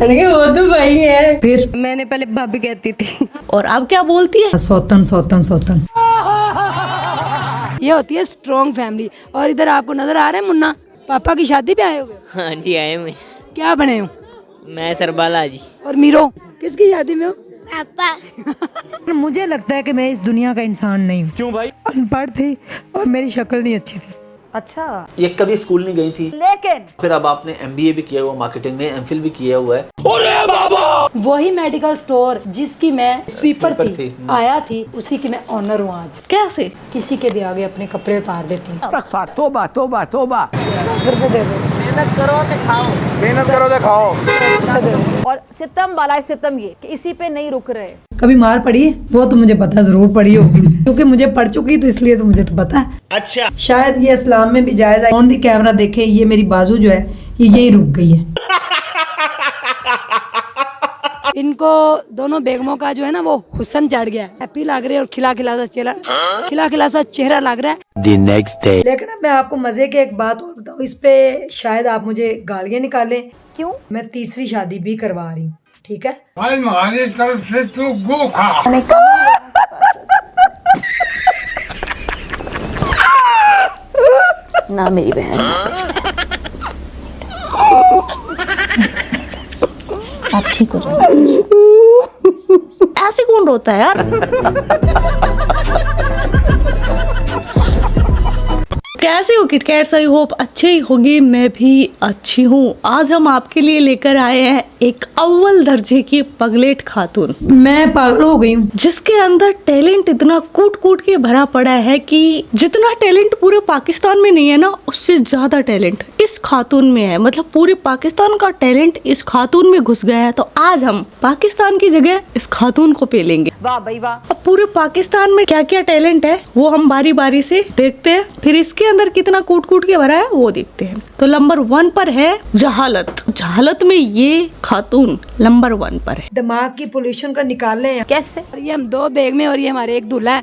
वो तो भाई है। फिर मैंने पहले भाभी कहती थी। और अब क्या बोलती है? सौतन सौतन सौतन। ये होती है स्ट्रॉन्ग फैमिली। और इधर आपको नजर आ रहा है मुन्ना, पापा की शादी पे आए हुए हो? हाँ जी आए मैं। क्या बने हो? मैं सरबाला जी। और मीरो किसकी शादी में हो? पर मुझे लगता है कि मैं इस दुनिया का इंसान नहीं हूँ। क्यों भाई? अनपढ़ थी और मेरी शक्ल नहीं अच्छी थी। अच्छा, ये कभी स्कूल नहीं गई थी, लेकिन फिर अब आपने एमबीए भी किया हुआ, मार्केटिंग में एमफिल भी किया हुआ है। वही मेडिकल स्टोर जिसकी मैं स्वीपर स्वीपर थी, थी। आया थी, उसी की मैं ऑनर हूँ आज। कैसे? किसी के भी आगे अपने कपड़े उतार देती हूँ। तोबा तोबा तोबा। और सितम बालाए सितम ये कि इसी पे नहीं रुक रहे। कभी मार पड़ी है? वो तो मुझे पता जरूर पड़ी होगी, क्योंकि मुझे पड़ चुकी तो इसलिए तो मुझे तो पता है। अच्छा, शायद ये इस्लाम में भी जायज है। ऑन दी कैमरा देखे, ये मेरी बाजू जो है ये यही रुक गई है। इनको दोनों बेगमों का जो है ना वो हुस्न चढ़ गया है। हैप्पी लग रहे और खिला खिला सा चेहरा लग रहा है। The next day. लेकिन अब मैं आपको मजे की एक बात और बताऊँ, इस पे शायद आप मुझे गालियाँ निकालें। क्यों? मैं तीसरी शादी भी करवा रही हूँ, ठीक है? भाई हमारी तरफ से तू गो खा। ना मेरी बहन, आप ठीक हो जाओ। ऐसे कौन रोता है यार? कैसे हो किटकैट्स? आई होप अच्छी ही होगी। मैं भी अच्छी हूँ। आज हम आपके लिए लेकर आए हैं एक अव्वल दर्जे की पगलेट खातून, मैं पागल हो गई हूँ। जिसके अंदर टैलेंट इतना कूट कूट के भरा पड़ा है कि जितना टैलेंट पूरे पाकिस्तान में नहीं है ना, उससे ज्यादा टैलेंट इस खातून में है। मतलब पूरे पाकिस्तान का टैलेंट इस खातून में घुस गया है। तो आज हम पाकिस्तान की जगह इस खातून को पेलेंगे। वाह भाई वाह। अब पूरे पाकिस्तान में क्या क्या टैलेंट है वो हम बारी बारी से देखते हैं, फिर इसके अंदर कितना कूट कूट के भरा है वो देखते हैं। तो नंबर 1 पर है जहालत। जहालत में ये खातून नंबर 1 पर है। दिमाग की पोल्यूशन का निकाल लें। कैसे? और ये हम 2 बेगमें और ये हमारे एक दूल्हा है।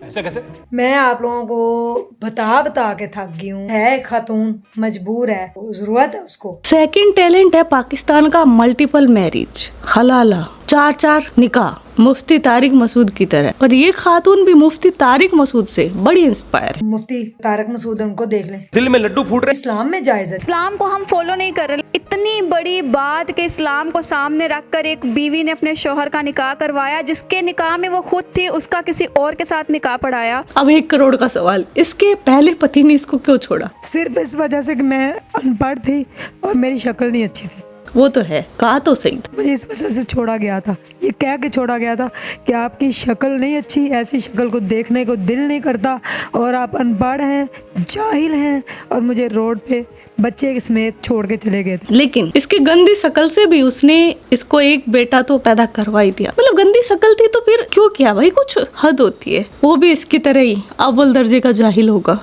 मैं आप लोगों को बता के थक गई हूँ। है खातून, मजबूर है, जरूरत है उसको। सेकंड टैलेंट है पाकिस्तान का मल्टीपल मैरिज, हलाला, 4 निकाह, मुफ्ती तारिक मसूद की तरह। और ये खातून भी मुफ्ती तारिक मसूद से बड़ी इंस्पायर है। मुफ्ती तारक मसूद, उनको देख लें। दिल में लड्डू फूट रहे। इस्लाम में जायज है। इस्लाम को हम फॉलो नहीं कर रहे। इतनी बड़ी बात कि इस्लाम को सामने रखकर एक बीवी ने अपने शौहर का निकाह करवाया, जिसके निकाह में वो खुद थी, उसका किसी और के साथ निकाह पढ़ाया। अब 1 करोड़ का सवाल, इसके पहले पति ने इसको क्यों छोड़ा? सिर्फ इस वजह से कि मैं अनपढ़ थी और मेरी शक्ल नहीं अच्छी थी। वो तो है, कहा तो सही था। मुझे इस वजह से छोड़ा गया था। ये कह के छोड़ा गया था कि आपकी शक्ल नहीं अच्छी, ऐसी शक्ल को देखने को दिल नहीं करता, और आप अनपढ़ हैं, जाहिल हैं, और मुझे रोड पे बच्चे के समेत छोड़ के चले गए थे। लेकिन इसकी गंदी शक्ल से भी उसने इसको एक बेटा तो पैदा करवा ही दिया। मतलब गंदी शक्ल थी तो फिर क्यों किया भाई? कुछ हद होती है। वो भी इसकी तरह ही अव्वल दर्जे का जाहिल होगा।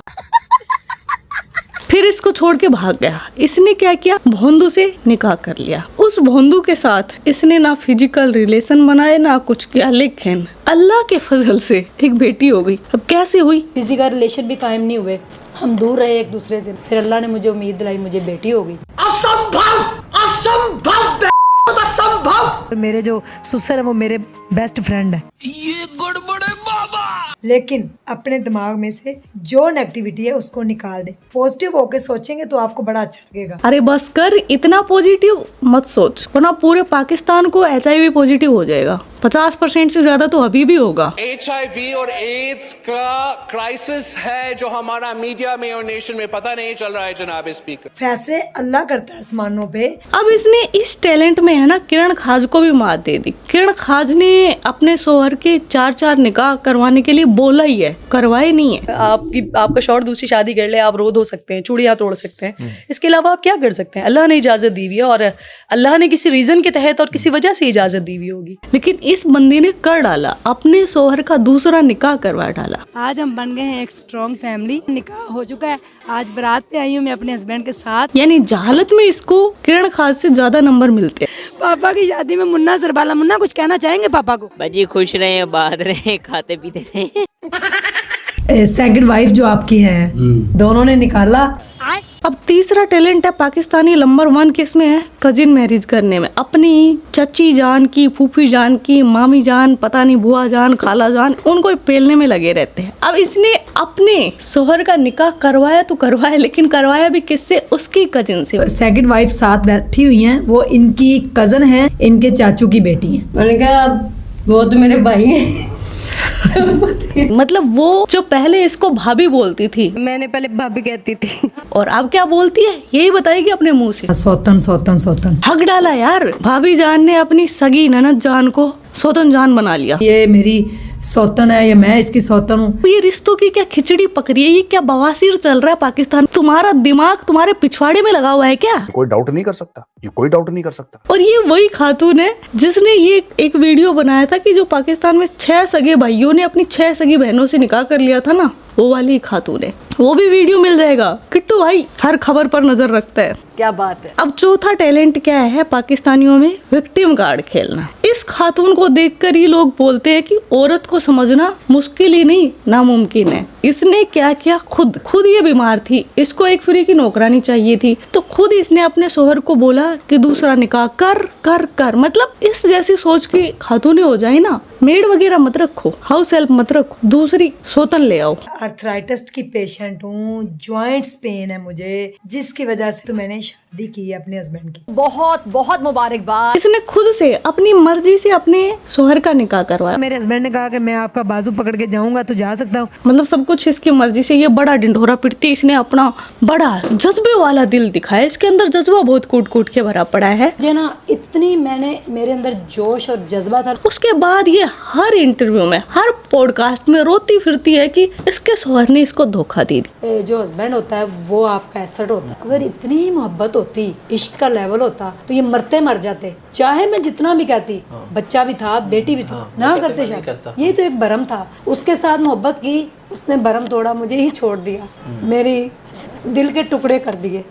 फिर इसको छोड़ के भाग गया। इसने क्या किया? भोंदू से निकाह कर लिया। उस भोंदू के साथ इसने ना फिजिकल रिलेशन बनाए ना कुछ किया, लेकिन अल्लाह के फजल से एक बेटी हो गई। अब कैसे हुई? फिजिकल रिलेशन भी कायम नहीं हुए, हम दूर रहे एक दूसरे से। फिर अल्लाह ने मुझे उम्मीद दिलाई, मुझे बेटी हो गई। और मेरे जो ससुर है वो मेरे बेस्ट फ्रेंड है। ये गड़बड़ है बाबा। लेकिन अपने दिमाग में से जो नेगेटिविटी है उसको निकाल दे। पॉजिटिव होके सोचेंगे तो आपको बड़ा अच्छा लगेगा। अरे बस कर, इतना पॉजिटिव मत सोच, वरना पूरे पाकिस्तान को HIV पॉजिटिव हो जाएगा। 50% से ज्यादा तो अभी भी होगा। HIV और एड्स का क्राइसिस है जो हमारा मीडिया में और नेशन में पता नहीं चल रहा है जनाब स्पीकर। फैसले अल्लाह करता है आसमानों पे। अब इसने इस टैलेंट में है ना किरण खाज को भी मात दे दी। किरण खाज ने अपने शोहर के 4 निकाह करवाने के लिए बोला ही है, करवाए नहीं है। आपका शौहर दूसरी शादी कर ले, आप रोध हो सकते हैं, चूड़ियां तोड़ सकते हैं, इसके अलावा आप क्या कर सकते हैं? अल्लाह ने इजाजत दी हुई है, और अल्लाह ने किसी रीजन के तहत और किसी वजह से इजाजत दी हुई होगी। लेकिन इस बंदी ने कर डाला, अपने शोहर का दूसरा निकाह करवा डाला। आज हम बन गए हैं एक स्ट्रॉन्ग फैमिली। निकाह हो चुका है, आज बारात पे आई हूँ मैं अपने हस्बैंड के साथ। यानी जहालत में इसको किरण खाज से ज्यादा नंबर मिलते हैं। पापा की शादी में मुन्ना सरबाला, मुन्ना कुछ कहना चाहेंगे पापा को? बाजी खुश रहे, आबाद रहे, खाते पीते रहे। सेकंड वाइफ जो आपकी है, दोनों ने निकाला। अब तीसरा टैलेंट है पाकिस्तानी नंबर 1 किस में है? कजिन मैरिज करने में। अपनी चची जान की, फूफी जान की, मामी जान, पता नहीं बुआ जान, खाला जान, उनको पेलने में लगे रहते हैं। अब इसने अपने शोहर का निकाह करवाया तो करवाया, लेकिन करवाया भी किससे? उसकी कजिन से। सेकंड वाइफ साथ बैठी हुई हैं, वो इनकी कजन है, इनके चाचू की बेटी है। मैंने कहा वो तो मेरे भाई हैं। मतलब वो जो पहले इसको भाभी बोलती थी, मैंने पहले भाभी कहती थी, और अब क्या बोलती है यही बताएगी अपने मुंह से। सौतन सौतन सौतन। हक डाला यार, भाभी जान ने अपनी सगी ननद जान को सौतन जान बना लिया। ये मेरी सौतन है, ये मैं इसकी सौतन हूँ। ये रिश्तों की क्या खिचड़ी पक रही है? ये क्या बवासीर चल रहा है पाकिस्तान? तुम्हारा दिमाग तुम्हारे पिछवाड़े में लगा हुआ है क्या? कोई डाउट नहीं कर सकता, ये कोई डाउट नहीं कर सकता। और ये वही खातून है जिसने ये एक वीडियो बनाया था कि जो पाकिस्तान में 6 सगे भाइयों ने अपनी 6 सगी बहनों से निकाह कर लिया था ना, वो वाली खातून है। वो भी वीडियो मिल जाएगा। किट्टू भाई हर खबर पर नजर रखता है। क्या बात है। अब चौथा टैलेंट क्या है पाकिस्तानियों में? विक्टिम कार्ड खेलना। इस खातून को देखकर ये लोग बोलते हैं कि औरत को समझना मुश्किल ही नहीं नामुमकिन है। इसने क्या किया? खुद ये बीमार थी, इसको एक फ्री की नौकरानी चाहिए थी, तो खुद इसने अपने शोहर को बोला कि दूसरा निकाह कर। मतलब इस जैसी सोच की खातूनें हो जाए ना, मेड वगैरह मत रखो, हाउस हेल्प मत रखो, दूसरी सौतन ले आओ। आर्थराइटिस की पेशेंट हूँ, जॉइंट्स पेन है मुझे, जिसकी वजह से तो मैंने शादी की है अपने हस्बैंड की। बहुत बहुत मुबारकबाद। इसने खुद से अपनी मर्जी से अपने शोहर का निकाह करवाया। मेरे हस्बैंड ने कहा कि मैं आपका बाजू पकड़ के जाऊंगा तो जा सकता हूँ। मतलब सब कुछ इसकी मर्जी से। ये बड़ा ढिंढोरा पिटती, इसने अपना बड़ा जज्बे वाला दिल दिखाया। इसके अंदर जज्बा बहुत कूट के भरा पड़ा है। जो ना इतनी मेरे अंदर जोश और जज्बा था। उसके बाद ये हर इंटरव्यू में, हर पॉडकास्ट में रोती फिरती है कि इसके शोहर ने इसको धोखा दी। जो हस्बैंड होता है वो आपका एसेट होता है। अगर इतनी मोहब्बत होती, इश्क का लेवल होता, तो ये मर जाते। चाहे मैं जितना भी कहती, बच्चा भी था, बेटी भी थी, ना करते शायद। ये तो एक भरम था। उसके साथ मोहब्बत की, उसने भरम तोड़ा, मुझे ही छोड़ दिया, मेरी दिल के टुकड़े कर दिए।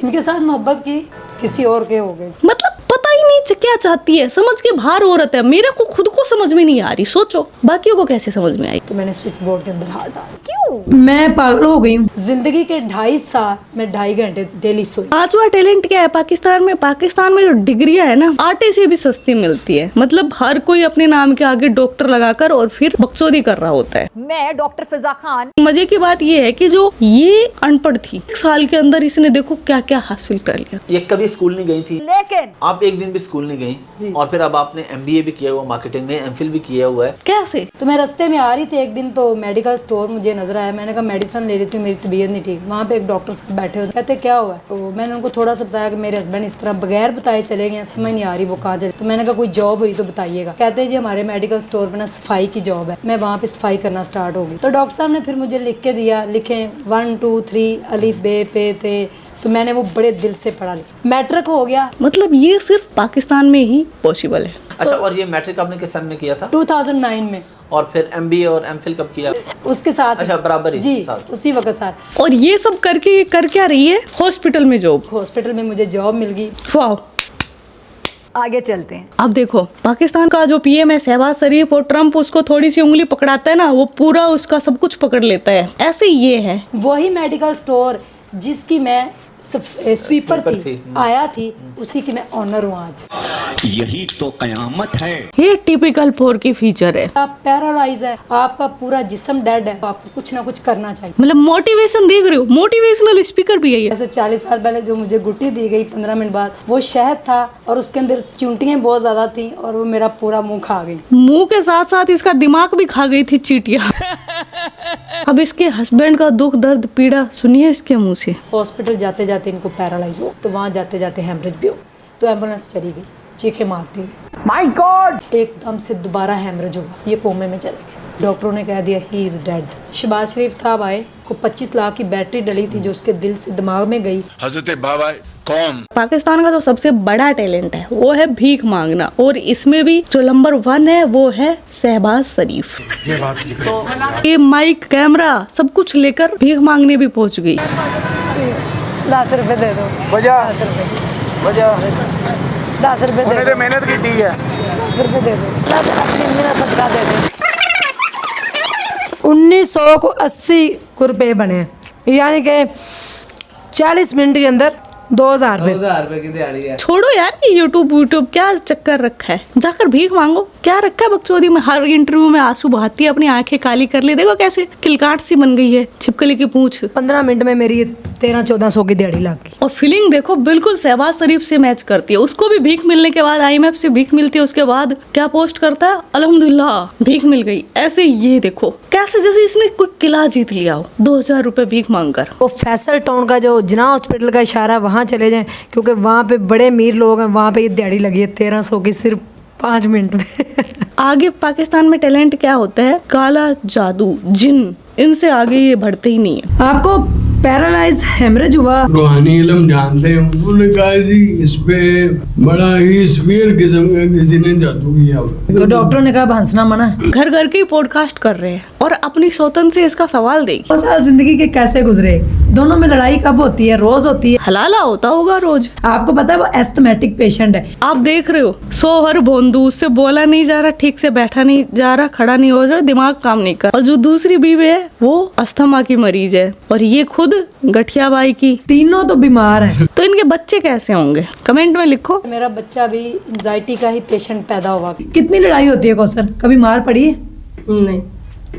इनके साथ मोहब्बत की, किसी और के हो गए। मतलब पता ही नहीं क्या चाहती है, समझ के बाहर औरत है। मेरे को खुद को समझ में नहीं आ रही, सोचो बाकियों को कैसे समझ में आई। तो मैंने स्विच बोर्ड के अंदर हाथ डाला। क्यों? मैं पागल हो गई हूँ। जिंदगी के 2.5 साल मैं 2.5 घंटे डेली सोई। 5वां टैलेंट क्या है पाकिस्तान में जो डिग्रियां है ना, आटे से भी सस्ती मिलती है। मतलब हर कोई अपने नाम के आगे डॉक्टर लगाकर और फिर बकचोदी कर रहा होता है। मैं डॉक्टर फिजा खान। मजे की बात ये है कि जो ये अनपढ़ थी, 1 साल के अंदर इसने देखो क्या क्या हासिल कर लिया। ये कभी स्कूल नहीं गई थी, लेकिन आप एक दिन भी स्कूल नहीं गई, और फिर अब आपने MBA भी किया हुआ, मार्केटिंग में MPhil भी किया हुआ है। कैसे? तो मैं रास्ते में आ रही थी एक दिन, तो मेडिकल स्टोर मुझे नजर आया। मैंने कहा मेडिसिन ले रही थी, मेरी तबीयत नहीं ठीक। वहाँ पे एक डॉक्टर साहब बैठे हुए, कहते क्या हुआ? तो मैंने उनको थोड़ा सा बताया कि मेरे हस्बैंड इस तरह बगैर बताए चले गए, समझ नहीं आ रही वो कहाँ चले। तो मैंने कहा कोई जॉब हुई तो बताइएगा। कहते जी हमारे मेडिकल स्टोर पे ना सफाई की जॉब है। मैं वहाँ पे सफाई करना स्टार्ट हो गई। तो डॉक्टर साहब ने फिर मुझे लिख के दिया, लिखे 1 2 3 अलिफ बे पे ते। तो मैंने वो बड़े दिल से पढ़ा लिया, मैट्रिक हो गया। मतलब ये सिर्फ पाकिस्तान में ही पॉसिबल है। अच्छा, और ये मैट्रिक आपने किस सन में किया था? 2009 में। और फिर MBA और MPhil कब किया? उसके साथ। अच्छा, बराबर ही जी, साथ। उसी वक्त साथ। और ये सब करके ये कर क्या रही है? हॉस्पिटल में जॉब। हॉस्पिटल में मुझे जॉब मिल गई। वाह। आगे चलते हैं। अब देखो पाकिस्तान का जो PM है शहबाज शरीफ, और ट्रम्प उसको थोड़ी सी उंगली पकड़ाता है ना, वो पूरा उसका सब कुछ पकड़ लेता है। ऐसे ये है। वही मेडिकल स्टोर जिसकी मैं स्वीपर थी, आया थी, उसी की मैं ऑनर हूँ आज। यही तो कयामत है। ये टिपिकल 4 की फीचर है। आप पैरालाइज है, आपका पूरा जिस्म डेड है, आपको कुछ ना कुछ करना चाहिए। मतलब मोटिवेशन देख रहे हो, मोटिवेशनल स्पीकर भी है। जैसे 40 साल पहले जो मुझे गुट्टी दी गई 15 मिनट बाद, वो शहद था और उसके अंदर चूंटियां बहुत ज्यादा थी, और वो मेरा पूरा मुंह खा गई। मुंह के साथ साथ इसका दिमाग भी खा गई थी चींटियां। अब इसके हस्बैंड का दुख दर्द पीड़ा सुनिए इसके मुंह से। हॉस्पिटल जाते जाते इनको पैरालाइज हो, तो वहाँ जाते जाते हेमरेज भी हो, तो एम्बुलेंस चली गई, चीखे मारती हुई। My God! एकदम से दोबारा हेमरेज हुआ, ये कोमे में चले गए। डॉक्टरों ने कह दिया ही इज डेड। शहबाज शरीफ साहब आए, को 25 लाख की बैटरी डली थी जो उसके दिल से दिमाग में गई। हजरत बाबा कौन? पाकिस्तान का जो सबसे बड़ा टैलेंट है वो है भीख मांगना, और इसमें भी जो नंबर 1 है वो है शहबाज शरीफ। ये माइक, कैमरा सब कुछ लेकर भीख मांगने भी पहुंच गई। 10 रुपए दे दो। वजह 10 रुपए उन्हें तो मेहनत की है। 10 रुपए दे दो, अपनी मेरा सदका दे दो। 1900 को 80 रुपये बने हैं, यानी कि 40 मिनट के अंदर 2000 रुपये। छोड़ो यार ये यूट्यूब क्या चक्कर रखा है, जाकर भीख मांगो। क्या रखा है बकचोदी में, हर इंटरव्यू में आंसू बहाती है, अपनी आंखें काली कर ली, देखो कैसे किलकाट सी बन गई है, छिपकली की पूंछ। 15 मिनट में मेरी 1300-1400 की दिहाड़ी लग गई। और फीलिंग देखो बिल्कुल शहबाज शरीफ से मैच करती है। उसको भी भीख मिलने के बाद IMF से भीख मिलती है, उसके बाद क्या पोस्ट करता है, अल्हम्दुलिल्लाह भीख मिल गई। ऐसे ये देखो कैसे जैसे इसने कोई किला जीत लिया हो 2000 रुपए भीख मांग कर। वो फैसल टाउन का जो जिना हॉस्पिटल का इशारा, वहाँ चले जाएं, क्योंकि वहाँ पे बड़े अमीर लोग हैं, वहाँ पे ये दिहाड़ी लगी है 1300 की सिर्फ 5 मिनट में। आगे पाकिस्तान में टैलेंट क्या होता है, काला जादू, जिन, इनसे आगे ये बढ़ते ही नहीं है। आपको पैरालाइज हेमरेज हुआ, रूहानी इल्म जानते हैं, उन्होंने कहा जी इस पे बड़ा ही स्पीयर किस्म का किसी ने जादू किया। तो डॉक्टरों ने कहा हंसना मना है। घर घर के पॉडकास्ट कर रहे हैं और अपनी सौतन से इसका सवाल देगी। 2 साल जिंदगी के कैसे गुजरे, दोनों में लड़ाई कब होती है, रोज होती है। हलाला होता होगा रोज। आपको पता है वो एस्थमेटिक पेशेंट है। आप देख रहे हो सोहर भोंदू, उससे बोला नहीं जा रहा, ठीक से बैठा नहीं जा रहा, खड़ा नहीं हो रहा, दिमाग काम नहीं कर। और जो दूसरी बीवी है वो अस्थमा की मरीज है और ये खुद गठिया बाई की। तीनों तो बीमार हैं। तो इनके बच्चे कैसे होंगे, कमेंट में लिखो। मेरा बच्चा भी एंजाइटी का ही पेशेंट पैदा हुआ। कितनी लड़ाई होती है कौसर, कभी मार पड़ी है? नहीं,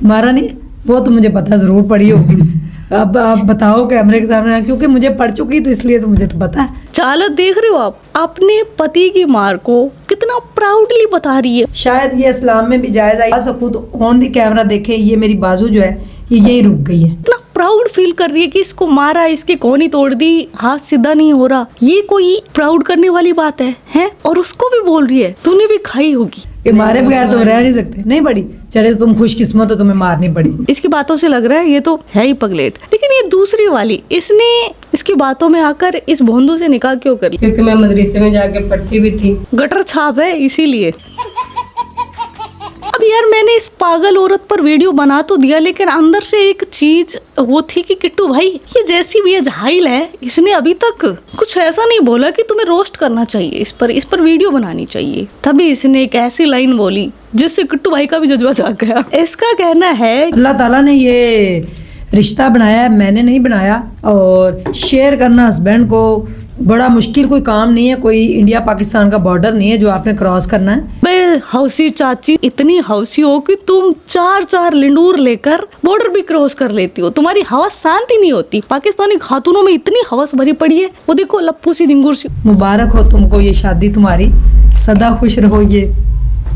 मारा नहीं, वो तो मुझे पता जरूर पड़ी होगी। अब आप बताओ कैमरे के सामने, क्योंकि मुझे पड़ चुकी तो इसलिए तो मुझे तो पता है। चालत देख रहे हो आप, अपने पति की मार को कितना प्राउडली बता रही है। शायद ये इस्लाम में भी जायज आ सकूं तो ऑन दी कैमरा देखें, ये मेरी बाजू जो है ये यही रुक गई है। इतना प्राउड फील कर रही है कि इसको मारा, इसकी कोहनी तोड़ दी, हाथ सीधा नहीं हो रहा। ये कोई प्राउड करने वाली बात है? और उसको भी बोल रही है तूने भी खाई होगी। ये मारे बगैर तुम रह नहीं सकते। नहीं पड़ी, चले तुम खुशकिस्मत हो, तुम्हें मारनी पड़ी। इसकी बातों से लग रहा है ये तो है ही पगलेट। लेकिन ये दूसरी वाली, इसने इसकी बातों में आकर इस भोंदू से निकाह क्यों कर लिया? क्योंकि मैं मदरसे में जाके पढ़ती भी थी। गटर छाप है इसीलिए। अब यार मैंने इस पागल औरत पर वीडियो बना तो दिया, लेकिन अंदर से एक चीज वो थी कि किट्टू भाई ये जैसी भी है जाहिल है, इसने अभी तक कुछ ऐसा नहीं बोला कि तुम्हें रोस्ट करना चाहिए, इस पर वीडियो बनानी चाहिए। तभी इसने एक ऐसी लाइन बोली जिससे किट्टू भाई का भी जज्बा जाग गया। इसका कहना है अल्लाह ताला ने ये रिश्ता बनाया है, मैंने नहीं बनाया। और शेयर करना हस्बैंड को बड़ा मुश्किल कोई काम नहीं है, कोई इंडिया पाकिस्तान का बॉर्डर नहीं है जो आपने क्रॉस करना है। बे हौसी चाची, इतनी हौसी हो कि तुम 4-4 लिंडूर लेकर बॉर्डर भी क्रॉस कर लेती हो, तुम्हारी हवस शांति नहीं होती। पाकिस्तानी खातूनों में इतनी हवस भरी पड़ी है, वो देखो लप्पू सी डिंगूर सी। मुबारक हो तुमको ये शादी तुम्हारी, सदा खुश रहो, ये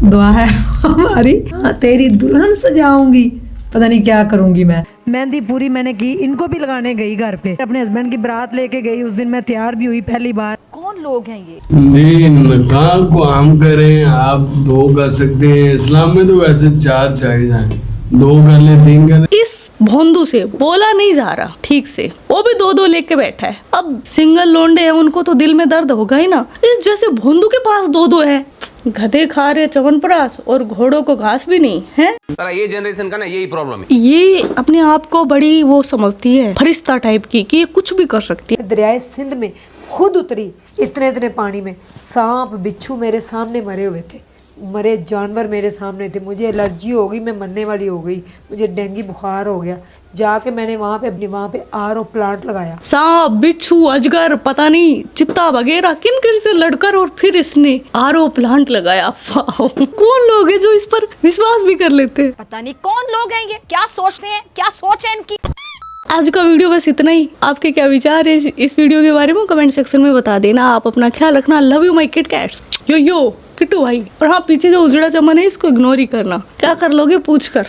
दुआ है हमारी। हाँ, तेरी दुल्हन सजाऊंगी, पता नहीं क्या करूंगी मैं। मेहंदी पूरी मैंने की, इनको भी लगाने गई घर पे, अपने हस्बैंड की बारात लेके गई। उस दिन मैं तैयार भी हुई पहली बार। कौन लोग हैं ये? जी निकाह को आम करें, आप 2 कर सकते हैं, इस्लाम में तो वैसे 4 चाहिए जाए, 2 कर ले, 3 कर ले। इस भोंदू से बोला नहीं जा रहा ठीक से, वो भी 2-2 लेके बैठा है। अब सिंगल लोंडे हैं, उनको तो दिल में दर्द होगा ही ना। इस जैसे भोंदू के पास 2-2 है। गधे खा रहे च्यवनप्राश और घोड़ों को घास भी नहीं है। ये जनरेशन का ना यही प्रॉब्लम है। ये अपने आप को बड़ी वो समझती है फरिश्ता टाइप की कि ये कुछ भी कर सकती है। दरियाए सिंध में खुद उतरी, इतने इतने पानी में, सांप बिच्छू मेरे सामने मरे हुए थे, मरे जानवर मेरे सामने थे। मुझे एलर्जी हो गई, मैं मरने वाली हो गई, मुझे डेंगू बुखार हो गया। जाके मैंने वहाँ पे RO प्लांट लगाया। सांप बिच्छू अजगर पता नहीं चित्ता वगैरह किन किन से लड़कर और फिर इसने RO प्लांट लगाया। कौन लोग हैं जो इस पर विश्वास भी कर लेते हैं? पता नहीं कौन लोग हैं ये, क्या सोचते हैं, क्या सोच है इनकी। आज का वीडियो बस इतना ही। आपके क्या विचार है इस वीडियो के बारे में कमेंट सेक्शन में बता देना। आप अपना ख्याल रखना। Love you my kit cats. Yo Kittu भाई। और हाँ, पीछे जो उजड़ा चमन है इसको इग्नोर ही करना। क्या कर लोगे पूछ कर।